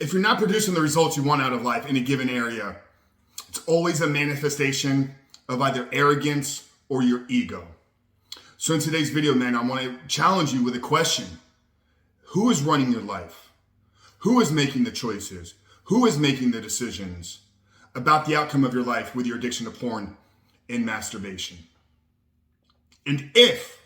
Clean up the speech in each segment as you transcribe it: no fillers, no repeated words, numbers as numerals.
If you're not producing the results you want out of life in a given area, it's always a manifestation of either arrogance or your ego. So in today's video, man, I want to challenge you with a question. Who is running your life? Who is making the choices? Who is making the decisions about the outcome of your life with your addiction to porn and masturbation? And if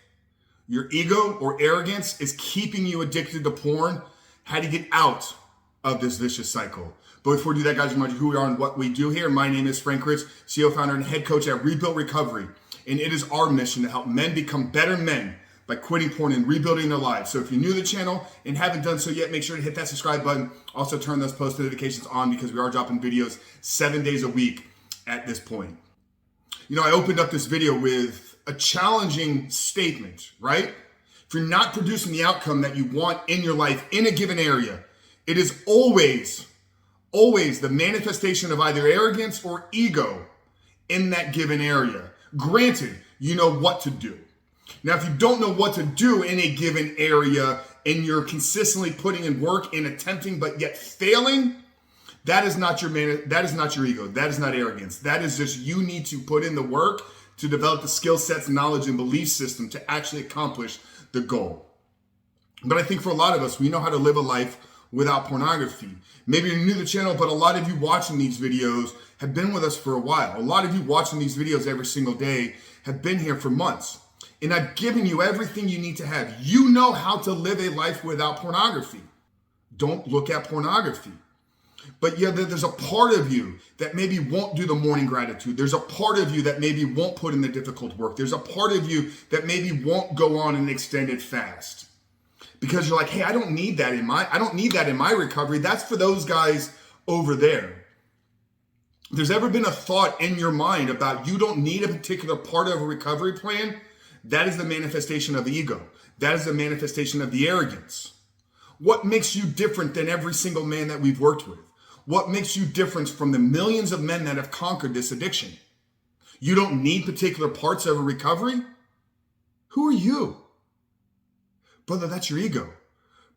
your ego or arrogance is keeping you addicted to porn, how do you get out of this vicious cycle? But before we do that, guys, remind you who we are and what we do here. My name is Frank Ritz, CEO, founder, and head coach at Rebuilt Recovery. And it is our mission to help men become better men by quitting porn and rebuilding their lives. So if you're new to the channel and haven't done so yet, make sure to hit that subscribe button. Also turn those post notifications on because we are dropping videos 7 days a week at this point. You know, I opened up this video with a challenging statement, right? If you're not producing the outcome that you want in your life in a given area, it is always the manifestation of either arrogance or ego in that given area. Granted, you know what to do. Now, if you don't know what to do in a given area and you're consistently putting in work and attempting but yet failing, that is not your ego. That is not arrogance. That is just you need to put in the work to develop the skill sets, knowledge, and belief system to actually accomplish the goal. But I think for a lot of us, we know how to live a life without pornography. Maybe you're new to the channel, but a lot of you watching these videos have been with us for a while. A lot of you watching these videos every single day have been here for months. And I've given you everything you need to have. You know how to live a life without pornography. Don't look at pornography. But yeah, there's a part of you that maybe won't do the morning gratitude. There's a part of you that maybe won't put in the difficult work. There's a part of you that maybe won't go on an extended fast. Because you're like, hey, I don't need that in my recovery. That's for those guys over there. If there's ever been a thought in your mind about you don't need a particular part of a recovery plan, that is the manifestation of the ego. That is the manifestation of the arrogance. What makes you different than every single man that we've worked with? What makes you different from the millions of men that have conquered this addiction? You don't need particular parts of a recovery? Who are you? Brother, that's your ego.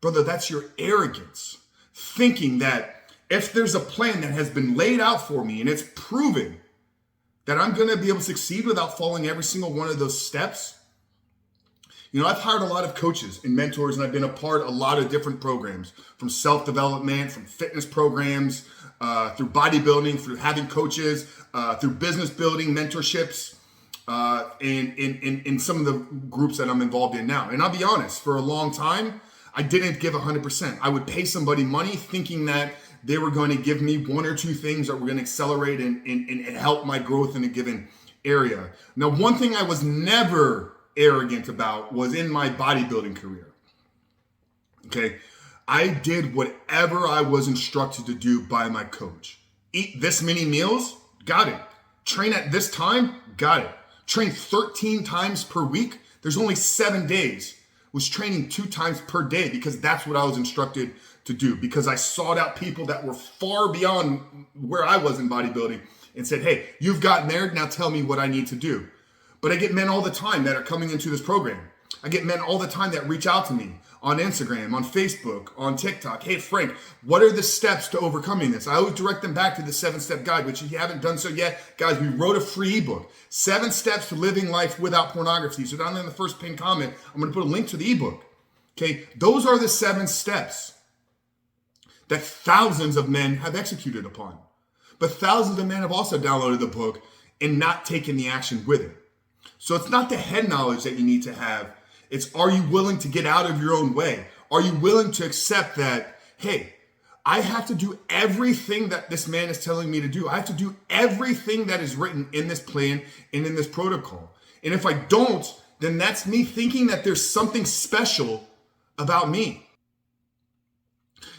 Brother, that's your arrogance. Thinking that if there's a plan that has been laid out for me and it's proven that I'm going to be able to succeed without following every single one of those steps. You know, I've hired a lot of coaches and mentors, and I've been a part of a lot of different programs, from self-development, from fitness programs, through bodybuilding, through having coaches, through business building, mentorships, and in some of the groups that I'm involved in now. And I'll be honest, for a long time, I didn't give 100%. I would pay somebody money thinking that they were going to give me one or two things that were going to accelerate and help my growth in a given area. Now, one thing I was never arrogant about was in my bodybuilding career. Okay. I did whatever I was instructed to do by my coach. Eat this many meals? Got it. Train at this time? Got it. Train 13 times per week? There's only 7 days. Was training 2 times per day because that's what I was instructed to do, because I sought out people that were far beyond where I was in bodybuilding and said, hey, you've gotten there, now tell me what I need to do. But I get men all the time that are coming into this program. I get men all the time that reach out to me on Instagram, on Facebook, on TikTok. Hey, Frank, what are the steps to overcoming this? I always direct them back to the 7-step guide, which if you haven't done so yet, guys, we wrote a free ebook, 7 steps to living life without pornography. So down there in the first pinned comment, I'm going to put a link to the ebook. Okay, those are the 7 steps that thousands of men have executed upon. But thousands of men have also downloaded the book and not taken the action with it. So it's not the head knowledge that you need to have. It's, are you willing to get out of your own way? Are you willing to accept that, hey, I have to do everything that this man is telling me to do. I have to do everything that is written in this plan and in this protocol. And if I don't, then that's me thinking that there's something special about me.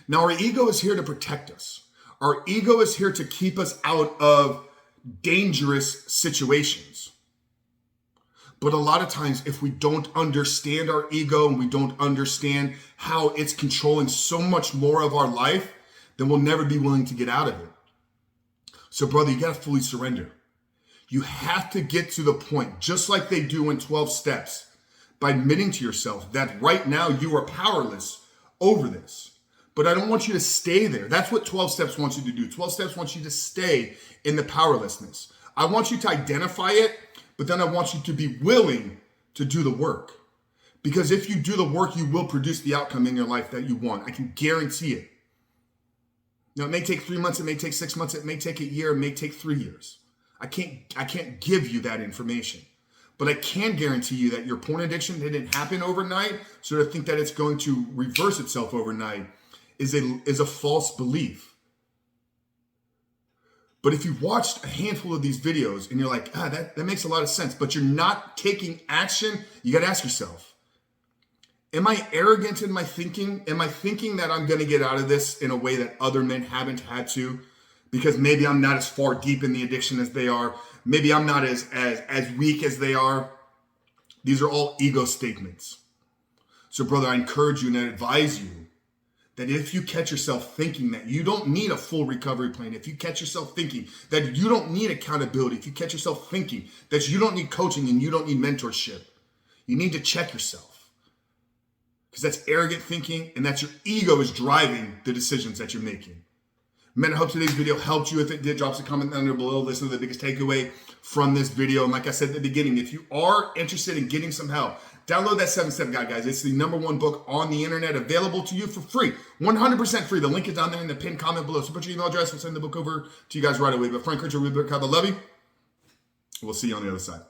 Now, our ego is here to protect us. Our ego is here to keep us out of dangerous situations. But a lot of times, if we don't understand our ego and we don't understand how it's controlling so much more of our life, then we'll never be willing to get out of it. So, brother, you got to fully surrender. You have to get to the point, just like they do in 12 steps, by admitting to yourself that right now you are powerless over this. but I don't want you to stay there. That's what 12 steps wants you to do. 12 steps wants you to stay in the powerlessness. I want you to identify it, but then I want you to be willing to do the work. Because if you do the work, you will produce the outcome in your life that you want. I can guarantee it. Now, it may take 3 months, it may take 6 months, it may take a year, it may take 3 years. I can't give you that information. But I can guarantee you that your porn addiction didn't happen overnight. So to think that it's going to reverse itself overnight is a false belief. But if you've watched a handful of these videos and you're like, that makes a lot of sense, but you're not taking action, you got to ask yourself, am I arrogant in my thinking? Am I thinking that I'm going to get out of this in a way that other men haven't had to? Because maybe I'm not as far deep in the addiction as they are. Maybe I'm not as weak as they are. These are all ego statements. So brother, I encourage you and I advise you that if you catch yourself thinking that you don't need a full recovery plan, if you catch yourself thinking that you don't need accountability, if you catch yourself thinking that you don't need coaching and you don't need mentorship, you need to check yourself. Because that's arrogant thinking and that's your ego is driving the decisions that you're making. Man, I hope today's video helped you. If it did, drop us a comment down there below. Listen to the biggest takeaway from this video. And like I said at the beginning, if you are interested in getting some help, download that 7-Step Guide, guys. It's the #1 book on the internet available to you for free, 100% free. The link is down there in the pinned comment below. So put your email address. We'll send the book over to you guys right away. But Frank Richard, I love you. We'll see you on the other side.